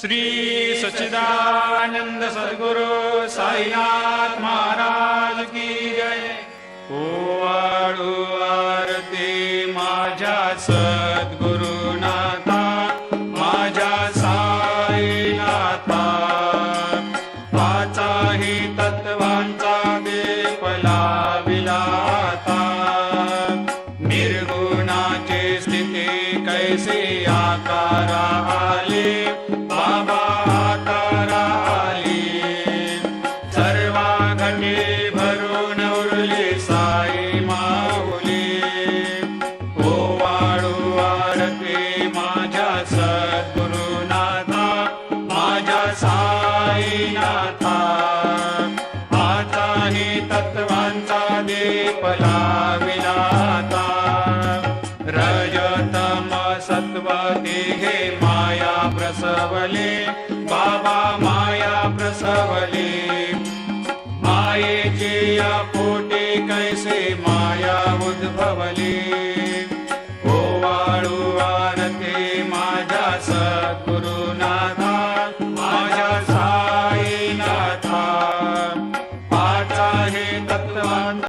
श्री सच्चिदानंद सद्गुरु साईनाथ महाराज की जय। ओवाळू आरती माझ्या सद्गुरुनाथा, माझ्या साईनाथा, पाचाही तत्वांचा दीप लाविला आता। निर्गुणाची स्थिती कैसे आकारा आले, बाबा आकारा आली। सर्वा घटे भरून उरली साई माऊली। ओवाळू आरती माझ्या सद्गुरुनाथा, माझ्या साईनाथा, आताही तत्वांचा दीप लाविला आता। रजतम सत्व तिघे माया प्रसवले, बाबा माया प्रसवले। मायेची या पोटी कैसे